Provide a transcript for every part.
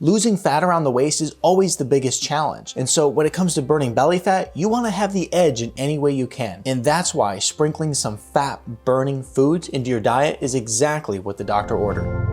Losing fat around the waist is always the biggest challenge. And so when it comes to burning belly fat, you want to have the edge in any way you can. And that's why sprinkling some fat burning foods into your diet is exactly what the doctor ordered.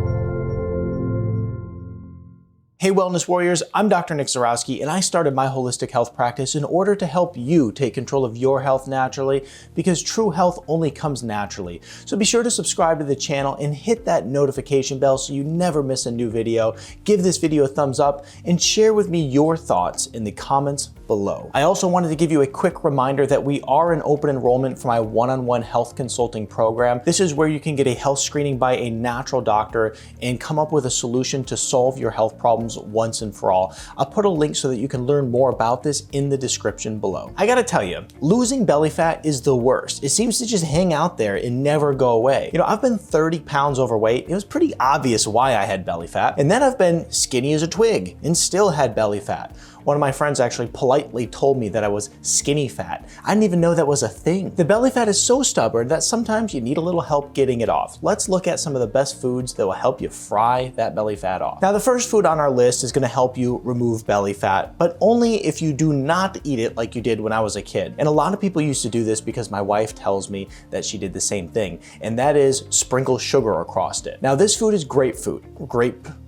Hey Wellness Warriors, I'm Dr. Nick Zyrowski, and I started my holistic health practice in order to help you take control of your health naturally, because true health only comes naturally. So be sure to subscribe to the channel and hit that notification bell so you never miss a new video. Give this video a thumbs up and share with me your thoughts in the comments below. I also wanted to give you a quick reminder that we are in open enrollment for my one-on-one health consulting program. This is where you can get a health screening by a natural doctor and come up with a solution to solve your health problems once and for all. I'll put a link so that you can learn more about this in the description below. I gotta tell you, losing belly fat is the worst. It seems to just hang out there and never go away. You know, I've been 30 pounds overweight. It was pretty obvious why I had belly fat. And then I've been skinny as a twig and still had belly fat. One of my friends actually politely told me that I was skinny fat. I didn't even know that was a thing. The belly fat is so stubborn that sometimes you need a little help getting it off. Let's look at some of the best foods that will help you fry that belly fat off. Now, the first food on our list is gonna help you remove belly fat, but only if you do not eat it like you did when I was a kid. And a lot of people used to do this because my wife tells me that she did the same thing, and that is sprinkle sugar across it. Now, this food is grapefruit.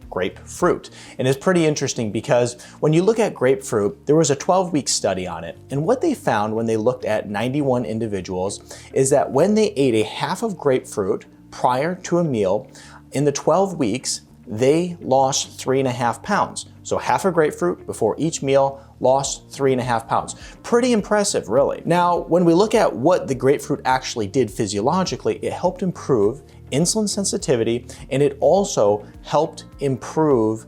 Grapefruit. And it's pretty interesting because when you look at grapefruit, there was a 12-week study on it. And what they found when they looked at 91 individuals is that when they ate a half of grapefruit prior to a meal, in the 12 weeks, they lost 3.5 pounds. So half a grapefruit before each meal lost 3.5 pounds. Pretty impressive, really. Now, when we look at what the grapefruit actually did physiologically, it helped improve insulin sensitivity, and it also helped improve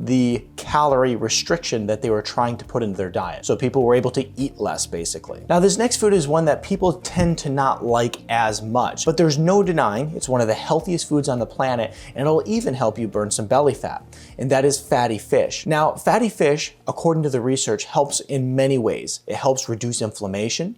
the calorie restriction that they were trying to put into their diet. So people were able to eat less, basically. Now, this next food is one that people tend to not like as much, but there's no denying it's one of the healthiest foods on the planet, and it'll even help you burn some belly fat, and that is fatty fish. Now, fatty fish, according to the research, helps in many ways. It helps reduce inflammation.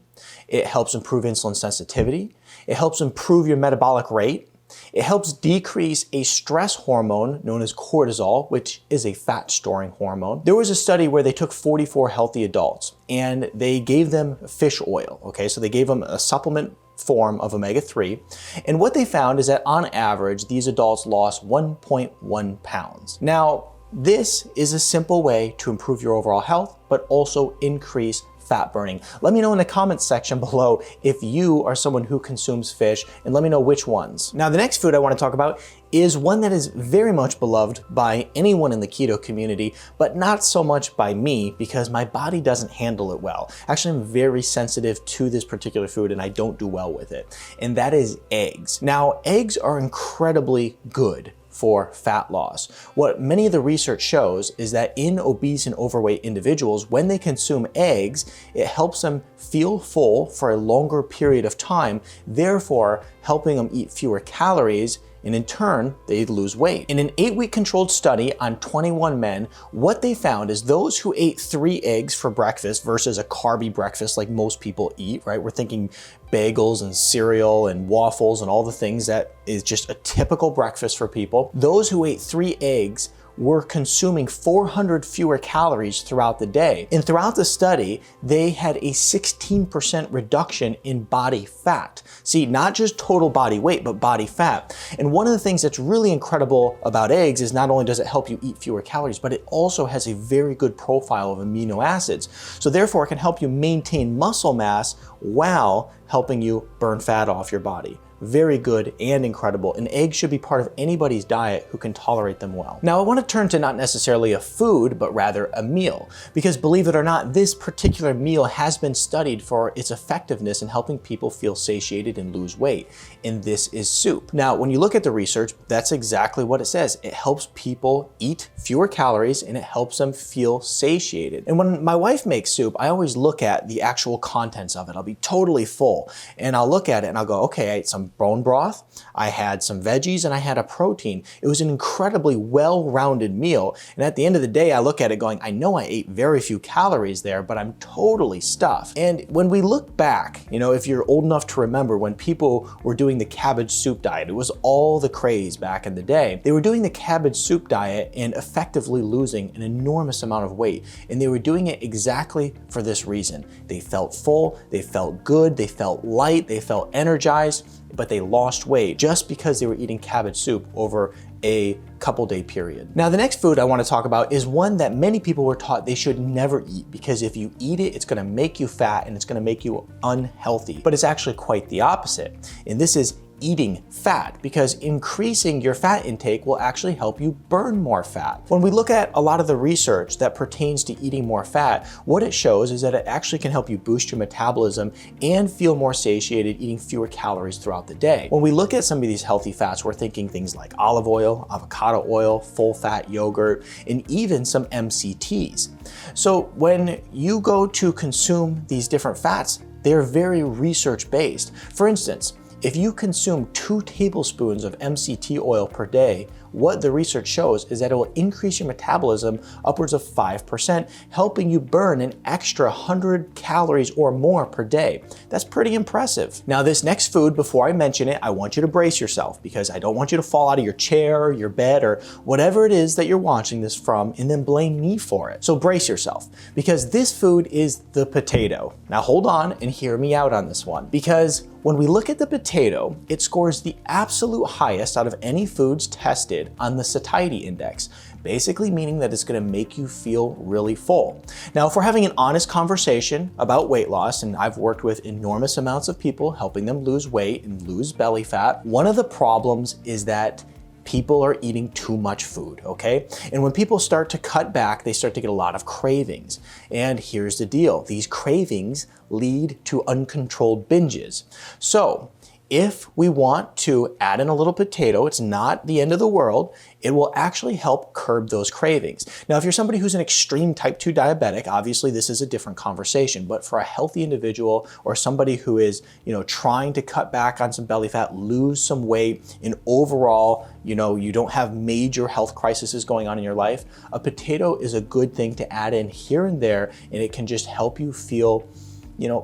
It helps improve insulin sensitivity. It helps improve your metabolic rate. It helps decrease a stress hormone known as cortisol, which is a fat storing hormone. There was a study where they took 44 healthy adults and they gave them fish oil, okay? So they gave them a supplement form of omega-3. And what they found is that on average, these adults lost 1.1 pounds. Now, this is a simple way to improve your overall health, but also increase fat burning. Let me know in the comments section below if you are someone who consumes fish, and let me know which ones. Now, the next food I want to talk about is one that is very much beloved by anyone in the keto community, but not so much by me because my body doesn't handle it well. Actually, I'm very sensitive to this particular food and I don't do well with it, and that is eggs. Now, eggs are incredibly good for fat loss. What many of the research shows is that in obese and overweight individuals, when they consume eggs, it helps them feel full for a longer period of time, therefore helping them eat fewer calories, and in turn, they lose weight. In an 8-week controlled study on 21 men, what they found is those who ate 3 eggs for breakfast versus a carby breakfast like most people eat, right? We're thinking bagels and cereal and waffles and all the things that is just a typical breakfast for people. Those who ate 3 eggs were consuming 400 fewer calories throughout the day. And throughout the study, they had a 16% reduction in body fat. See, not just total body weight, but body fat. And one of the things that's really incredible about eggs is not only does it help you eat fewer calories, but it also has a very good profile of amino acids. So therefore, it can help you maintain muscle mass while helping you burn fat off your body. Very good and incredible, and eggs should be part of anybody's diet who can tolerate them well. Now, I want to turn to not necessarily a food, but rather a meal, because believe it or not, this particular meal has been studied for its effectiveness in helping people feel satiated and lose weight, and this is soup. Now, when you look at the research, that's exactly what it says. It helps people eat fewer calories and it helps them feel satiated. And when my wife makes soup, I always look at the actual contents of it. I'll be totally full, and I'll look at it and I'll go, okay, I ate some some bone broth, I had some veggies, and I had a protein. It was an incredibly well-rounded meal. And at the end of the day, I look at it going, I know I ate very few calories there, but I'm totally stuffed. And when we look back, if you're old enough to remember when people were doing the cabbage soup diet, it was all the craze back in the day. They were doing the cabbage soup diet and effectively losing an enormous amount of weight. And they were doing it exactly for this reason. They felt full, they felt good, they felt light, they felt energized, but they lost weight just because they were eating cabbage soup over a couple day period. Now, the next food I want to talk about is one that many people were taught they should never eat, because if you eat it, it's going to make you fat and it's going to make you unhealthy. But it's actually quite the opposite. And this is eating fat, because increasing your fat intake will actually help you burn more fat. When we look at a lot of the research that pertains to eating more fat, what it shows is that it actually can help you boost your metabolism and feel more satiated eating fewer calories throughout the day. When we look at some of these healthy fats, we're thinking things like olive oil, avocado oil, full fat yogurt, and even some MCTs. So when you go to consume these different fats, they're very research based. For instance, if you consume 2 tablespoons of MCT oil per day, what the research shows is that it will increase your metabolism upwards of 5%, helping you burn an extra 100 calories or more per day. That's pretty impressive. Now, this next food, before I mention it, I want you to brace yourself, because I don't want you to fall out of your chair, your bed, or whatever it is that you're watching this from and then blame me for it. So brace yourself, because this food is the potato. Now hold on and hear me out on this one, because when we look at the potato, it scores the absolute highest out of any foods tested on the satiety index, basically meaning that it's going to make you feel really full. Now, if we're having an honest conversation about weight loss, and I've worked with enormous amounts of people helping them lose weight and lose belly fat, one of the problems is that people are eating too much food, okay? And when people start to cut back, they start to get a lot of cravings. And here's the deal. These cravings lead to uncontrolled binges. So if we want to add in a little potato, it's not the end of the world. It will actually help curb those cravings. Now, if you're somebody who's an extreme type 2 diabetic, obviously this is a different conversation, but for a healthy individual or somebody who is, trying to cut back on some belly fat, lose some weight, and overall, you don't have major health crises going on in your life, a potato is a good thing to add in here and there, and it can just help you feel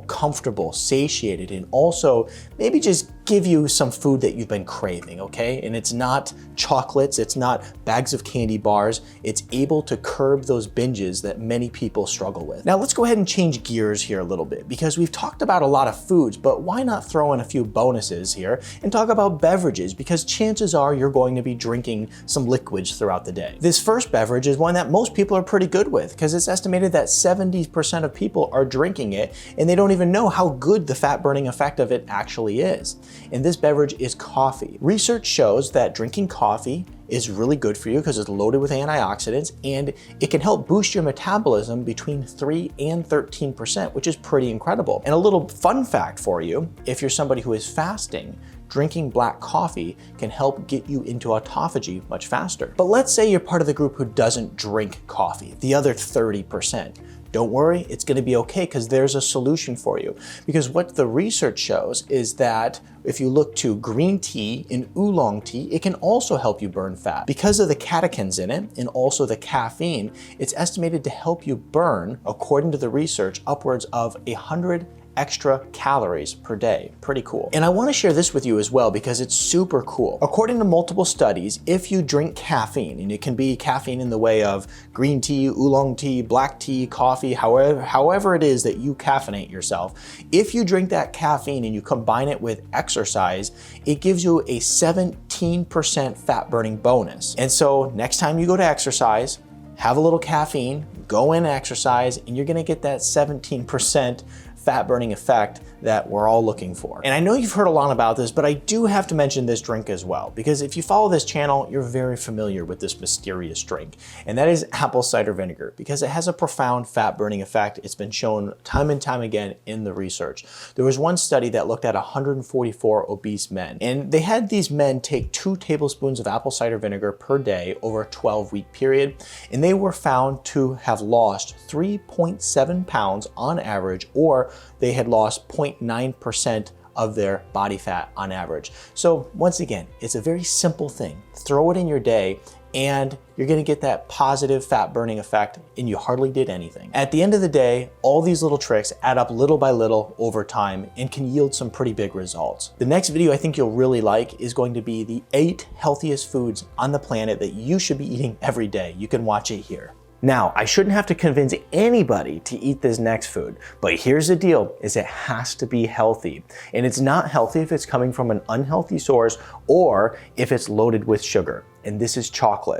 comfortable, satiated, and also maybe just give you some food that you've been craving, okay? And it's not chocolates, it's not bags of candy bars, it's able to curb those binges that many people struggle with. Now let's go ahead and change gears here a little bit, because we've talked about a lot of foods, but why not throw in a few bonuses here and talk about beverages, because chances are you're going to be drinking some liquids throughout the day. This first beverage is one that most people are pretty good with, because it's estimated that 70% of people are drinking it and they don't even know how good the fat burning effect of it actually is. And this beverage is coffee. Research shows that drinking coffee is really good for you because it's loaded with antioxidants, and it can help boost your metabolism between 3 and 13%, which is pretty incredible. And a little fun fact for you, if you're somebody who is fasting, drinking black coffee can help get you into autophagy much faster. But let's say you're part of the group who doesn't drink coffee, the other 30%. Don't worry, it's gonna be okay, because there's a solution for you. Because what the research shows is that if you look to green tea and oolong tea, it can also help you burn fat. Because of the catechins in it and also the caffeine, it's estimated to help you burn, according to the research, upwards of 100 extra calories per day. Pretty cool. And I want to share this with you as well, because it's super cool. According to multiple studies, if you drink caffeine, and it can be caffeine in the way of green tea, oolong tea, black tea, coffee, however it is that you caffeinate yourself, if you drink that caffeine and you combine it with exercise, it gives you a 17% fat burning bonus. And so next time you go to exercise, have a little caffeine, go in, exercise, and you're gonna get that 17% fat burning effect that we're all looking for. And I know you've heard a lot about this, but I do have to mention this drink as well, because if you follow this channel, you're very familiar with this mysterious drink, and that is apple cider vinegar, because it has a profound fat burning effect. It's been shown time and time again in the research. There was one study that looked at 144 obese men, and they had these men take 2 tablespoons of apple cider vinegar per day over a 12-week period, and they were found to have lost 3.7 pounds on average, or they had lost 0.9% of their body fat on average. So once again, it's a very simple thing. Throw it in your day and you're gonna get that positive fat burning effect and you hardly did anything. At the end of the day, all these little tricks add up little by little over time and can yield some pretty big results. The next video I think you'll really like is going to be the 8 healthiest foods on the planet that you should be eating every day. You can watch it here. Now, I shouldn't have to convince anybody to eat this next food, but here's the deal, is it has to be healthy. And it's not healthy if it's coming from an unhealthy source or if it's loaded with sugar, and this is chocolate.